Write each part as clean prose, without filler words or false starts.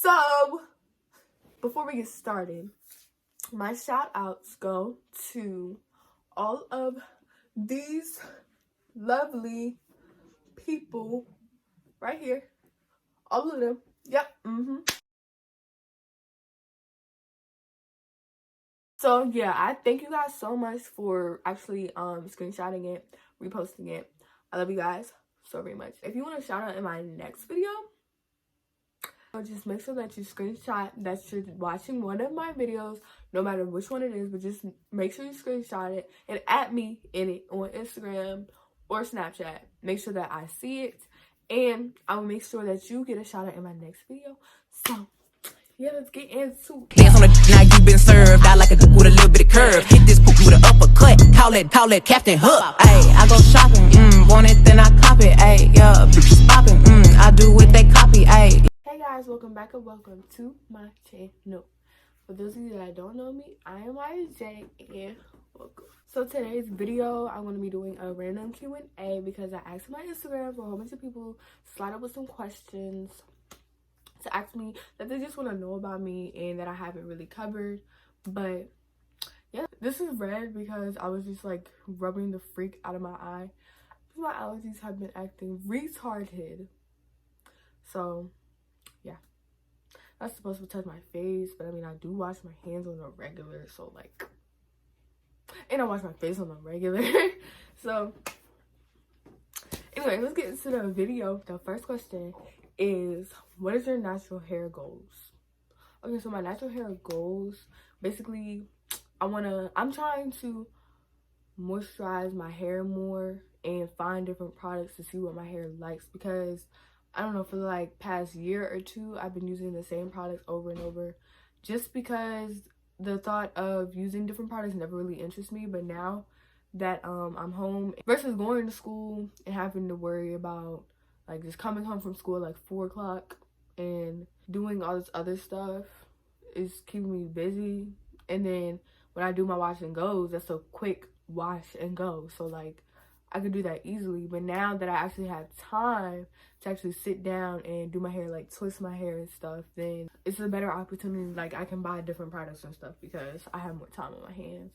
So, before we get started, my shout outs go to all of these lovely people right here. All of them. Yep. So yeah, I thank you guys so much for actually screenshotting it, reposting it. I love you guys so very much. If you want a shout out in my next video, just make sure that you screenshot that you're watching one of my videos, no matter which one it is, but just make sure you screenshot it and add me in it on Instagram or Snapchat. Make sure that I see it, and I will make sure that you get a shout out in my next video. So yeah, let's get into it. Dance on the now you been served. I like a dude with a little bit of curve. Hit this poop with an uppercut. Call it Captain Hook. Ayy, I go shopping. Want it, then I cop it. Ayy, yeah, bitches popping. I do what they copy. Ayy. Hey guys, welcome back and welcome to my channel. For those of you that don't know me, I am YJ and welcome. So today's video, I'm going to be doing a random Q&A because I asked my Instagram for a whole bunch of people to slide up with some questions to ask me that they just want to know about me and that I haven't really covered. But yeah, this is red because I was just like rubbing the freak out of my eye. My allergies have been acting retarded. So yeah, that's supposed to touch my face, but I mean, I do wash my hands on a regular, so like, and I wash my face on a regular. So anyway, let's get into the video. The first question is, what is your natural hair goals? Okay, so my natural hair goals, basically, I'm trying to moisturize my hair more and find different products to see what my hair likes, because I don't know, for like past year or two, I've been using the same products over and over just because the thought of using different products never really interests me. But now that I'm home versus going to school and having to worry about like just coming home from school at like 4 o'clock and doing all this other stuff is keeping me busy. And then when I do my wash and goes, that's a quick wash and go. So like I could do that easily. But now that I actually have time to actually sit down and do my hair, like twist my hair and stuff, then it's a better opportunity. Like I can buy different products and stuff because I have more time on my hands.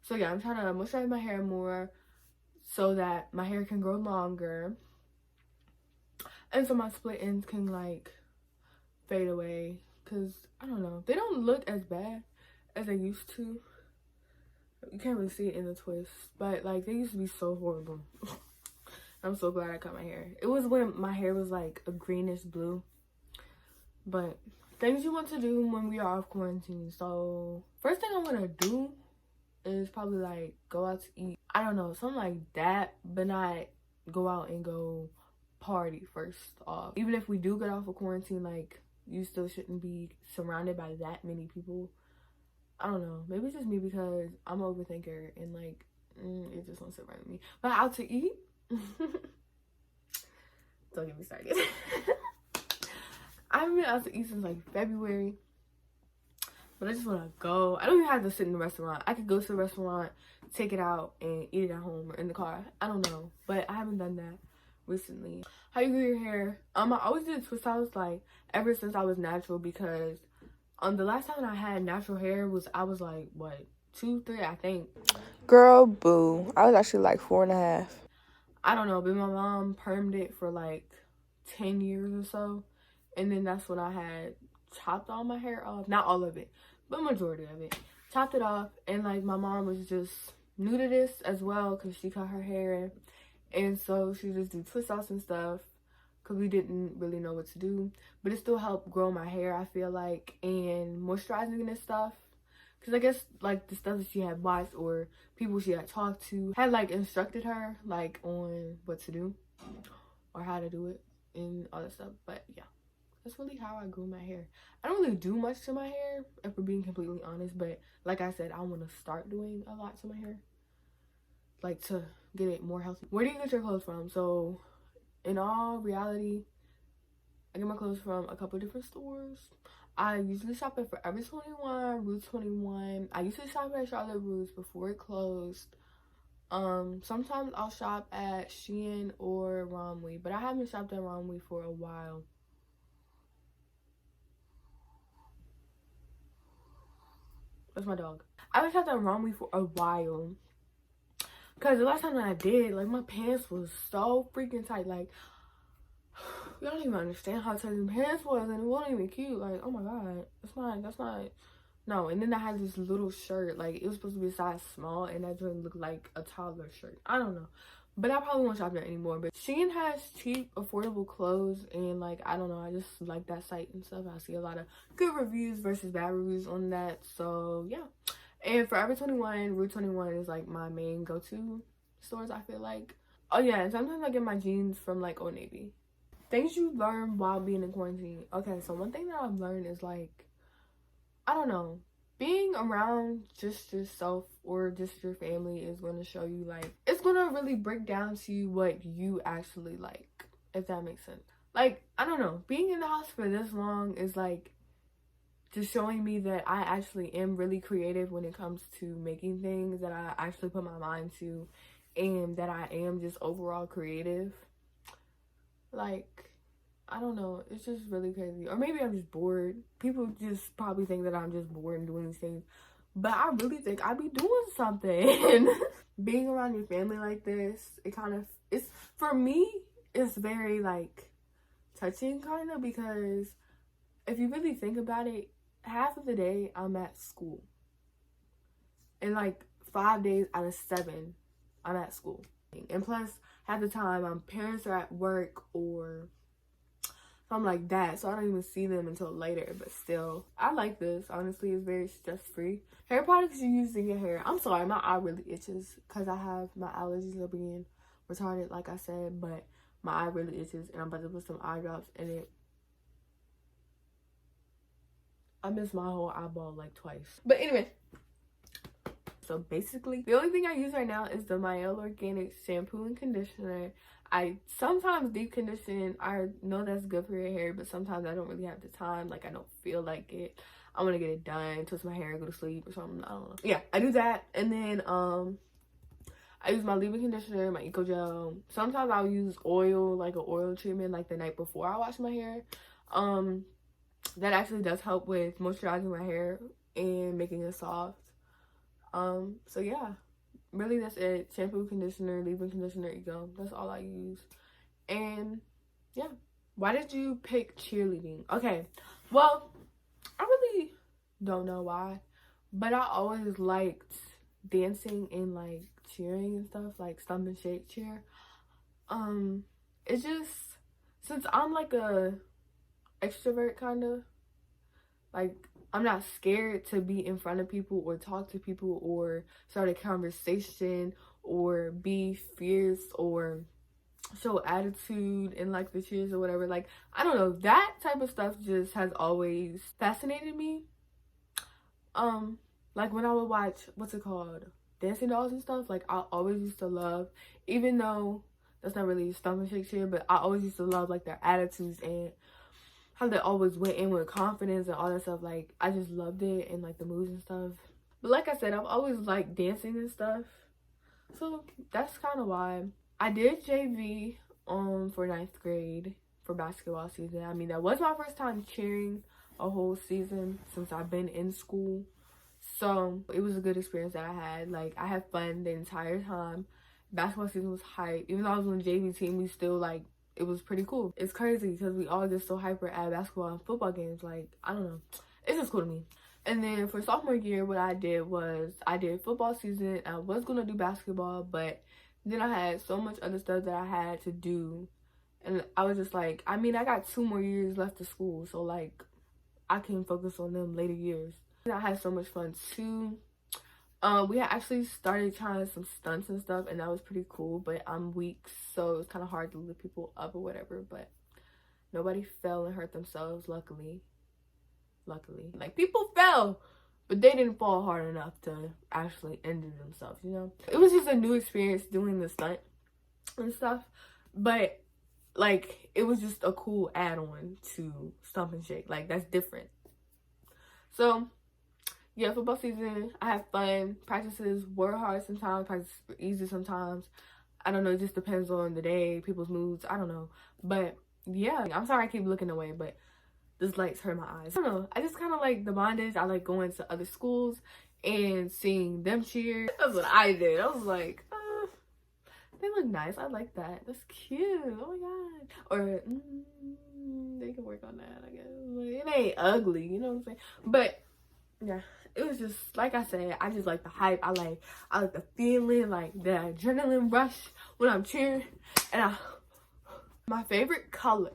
So yeah, I'm trying to moisturize my hair more so that my hair can grow longer and so my split ends can like fade away, because I don't know, they don't look as bad as they used to. You can't really see it in the twist, but like they used to be so horrible. I'm so glad I cut my hair. It was when my hair was like a greenish blue. But things you want to do when we are off quarantine. So first thing I want to do is probably like go out to eat. I don't know, something like that, but not go out and go party first off. Even if we do get off of quarantine, like you still shouldn't be surrounded by that many people. I don't know, maybe it's just me because I'm an overthinker and like it just wants to run me. But out to eat, don't get me started. I haven't been out to eat since like February, but I just want to go. I don't even have to sit in the restaurant. I could go to the restaurant, take it out, and eat it at home or in the car. I don't know, but I haven't done that recently. How you do your hair? I always did twist outs like ever since I was natural, because the last time I had natural hair was, I was like, what, 2, 3, I think. Girl, boo. I was actually like 4.5. I don't know, but my mom permed it for like 10 years or so. And then that's when I had chopped all my hair off. Not all of it, but majority of it. Chopped it off. And like my mom was just new to this as well, because she cut her hair. And so she just do twist outs and stuff, because we didn't really know what to do. But it still helped grow my hair, I feel like, and moisturizing and stuff. Because I guess like the stuff that she had watched or people she had talked to had like instructed her like on what to do or how to do it and all that stuff. But yeah, that's really how I grew my hair. I don't really do much to my hair, if we're being completely honest. But like I said, I want to start doing a lot to my hair, like to get it more healthy. Where do you get your clothes from? So in all reality, I get my clothes from a couple different stores. I usually shop at Forever 21, Rue 21. I used to shop at Charlotte Russe before it closed. Sometimes I'll shop at Shein or Romwe, but I haven't shopped at Romwe for a while. That's my dog. I just had that wrong me for a while. Because the last time that I did, like, my pants was so freaking tight. Like, you don't even understand how tight the pants was. And it wasn't even cute. Like, oh my God. That's not. No. And then I had this little shirt. Like, it was supposed to be a size small. And that didn't look like a toddler shirt. I don't know. But I probably won't shop there anymore. But Shein has cheap, affordable clothes. And, like, I don't know. I just like that site and stuff. I see a lot of good reviews versus bad reviews on that. So, yeah. And Forever 21, Rue 21 is, like, my main go-to stores, I feel like. Oh, yeah. And sometimes I get my jeans from, like, Old Navy. Things you learn while being in quarantine. Okay, so one thing that I've learned is, like, I don't know. Being around just yourself or just your family is going to show you, like, it's going to really break down to you what you actually like, if that makes sense. Like, I don't know. Being in the house for this long is, like, just showing me that I actually am really creative when it comes to making things that I actually put my mind to, and that I am just overall creative. Like, I don't know, it's just really crazy. Or maybe I'm just bored. People just probably think that I'm just bored and doing these things, but I really think I be doing something. Being around your family like this, it's for me, it's very, like, touching kind of, because if you really think about it, half of the day I'm at school, and like 5 days out of 7 I'm at school, and plus half the time my parents are at work or something like that, so I don't even see them until later. But still, I like this. Honestly, it's very stress-free. Hair products you use in your hair. I'm sorry, my eye really itches because I have my allergies are being retarded, like I said, but my eye really itches, and I'm about to put some eye drops in it. I missed my whole eyeball like twice. But anyway, so basically, the only thing I use right now is the Mielle Organic shampoo and conditioner. I sometimes deep condition. I know that's good for your hair, but sometimes I don't really have the time. Like, I don't feel like it. I want to get it done, twist my hair, go to sleep or something. I don't know. Yeah, I do that. And then I use my leave-in conditioner, my Eco Gel. Sometimes I'll use oil, like an oil treatment, like the night before I wash my hair. That actually does help with moisturizing my hair and making it soft. So yeah, really that's it. Shampoo, conditioner, leave-in conditioner, Eco. That's all I use. And yeah. Why did you pick cheerleading? Okay, well, I really don't know why, but I always liked dancing and, like, cheering and stuff, like stomp and shake cheer. It's just, since I'm like a extrovert kind of, like, I'm not scared to be in front of people or talk to people or start a conversation or be fierce or show attitude in, like, the cheers or whatever. Like, I don't know, that type of stuff just has always fascinated me. Like, when I would watch, what's it called, Dancing Dolls and stuff, like, I always used to love, even though that's not really stomp and shake cheer, but I always used to love, like, their attitudes and how they always went in with confidence and all that stuff. Like, I just loved it, and, like, the moves and stuff. But like I said, I've always liked dancing and stuff, so that's kind of why. I did JV for 9th grade for basketball season. I mean, that was my first time cheering a whole season since I've been in school, so it was a good experience that I had. Like, I had fun the entire time. Basketball season was hype. Even though I was on the JV team, we still, like, it was pretty cool. It's crazy because we all get so hyper at basketball and football games. Like, I don't know. It's just cool to me. And then for sophomore year, what I did was I did football season. I was going to do basketball, but then I had so much other stuff that I had to do. And I was just like, I mean, I got 2 more years left of school. So, like, I can focus on them later years. And I had so much fun, too. We had actually started trying some stunts and stuff, and that was pretty cool, but I'm weak, so it's kind of hard to lift people up or whatever. But nobody fell and hurt themselves, luckily. Like, people fell, but they didn't fall hard enough to actually injure themselves, you know? It was just a new experience doing the stunt and stuff, but, like, it was just a cool add-on to Stomp and Shake. Like, that's different. So yeah, football season, I had fun. Practices were hard sometimes, practices were easy sometimes. I don't know, it just depends on the day, people's moods, I don't know. But yeah, I'm sorry I keep looking away, but this lights hurt my eyes. I don't know, I just kind of like the bondage. I like going to other schools and seeing them cheer. That's what I did. I was like, they look nice. I like that. That's cute. Oh my god. Or they can work on that, I guess. It ain't ugly, you know what I'm saying? But yeah, it was just like I said, I just like the hype. I like the feeling, like the adrenaline rush when I'm cheering. And my favorite color,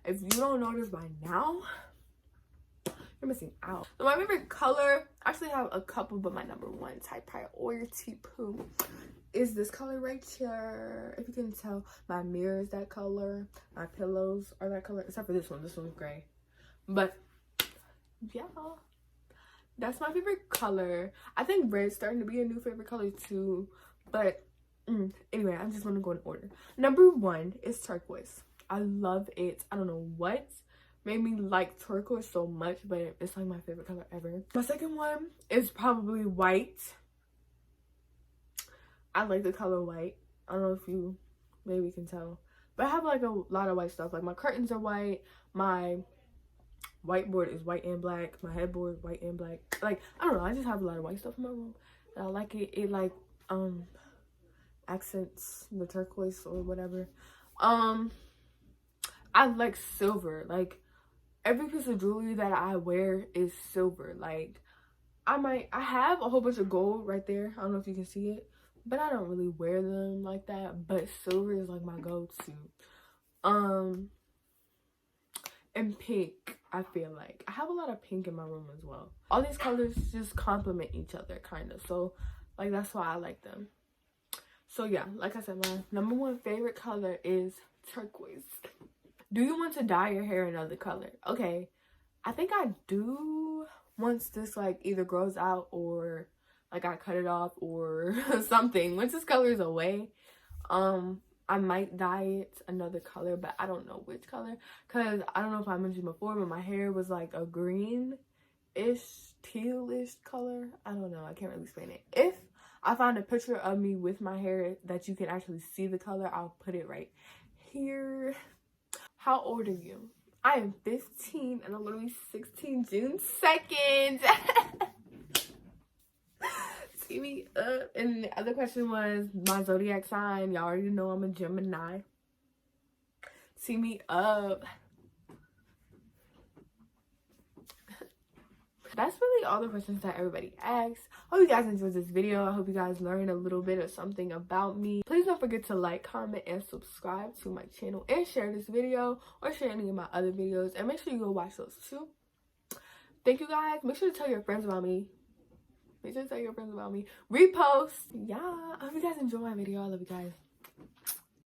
if you don't know this by now, you're missing out. So my favorite color, I actually have a couple, but my number one type priority poo is this color right here. If you can tell, my mirror is that color, my pillows are that color, except for this one's gray. But yeah, that's my favorite color. I think red's starting to be a new favorite color too, but anyway, I'm just gonna go in order. Number one is turquoise. I love it. I don't know what made me like turquoise so much, but it's like my favorite color ever. My second one is probably white. I like the color white. I don't know if you maybe can tell, but I have like a lot of white stuff. Like my curtains are white, my whiteboard is white and black, my headboard white and black. Like, I don't know, I just have a lot of white stuff in my room, and I like it. It like accents the turquoise or whatever. I like silver. Like, every piece of jewelry that I wear is silver. Like, I have a whole bunch of gold right there. I don't know if you can see it, but I don't really wear them like that. But silver is like my go-to. And pink, I feel like I have a lot of pink in my room as well. All these colors just complement each other, kind of. So, like, that's why I like them. So yeah, like I said, my number one favorite color is turquoise. Do you want to dye your hair another color? Okay, I think I do once this like either grows out or like I cut it off or something. Once this color is away, I might dye it another color, but I don't know which color, because I don't know if I mentioned before, but my hair was like a greenish, tealish color. I don't know, I can't really explain it. If I find a picture of me with my hair that you can actually see the color, I'll put it right here. How old are you? I am 15 and I'm gonna be 16 June 2nd. See me up. And the other question was my zodiac sign. Y'all already know I'm a Gemini. See me up. That's really all the questions that everybody asked. I hope you guys enjoyed this video. I hope you guys learned a little bit of something about me. Please don't forget to like, comment, and subscribe to my channel, and share this video or share any of my other videos, and make sure you go watch those too. Thank you guys. Make sure to tell your friends about me. Make sure to tell your friends about me. Repost. Yeah. I hope you guys enjoy my video. I love you guys.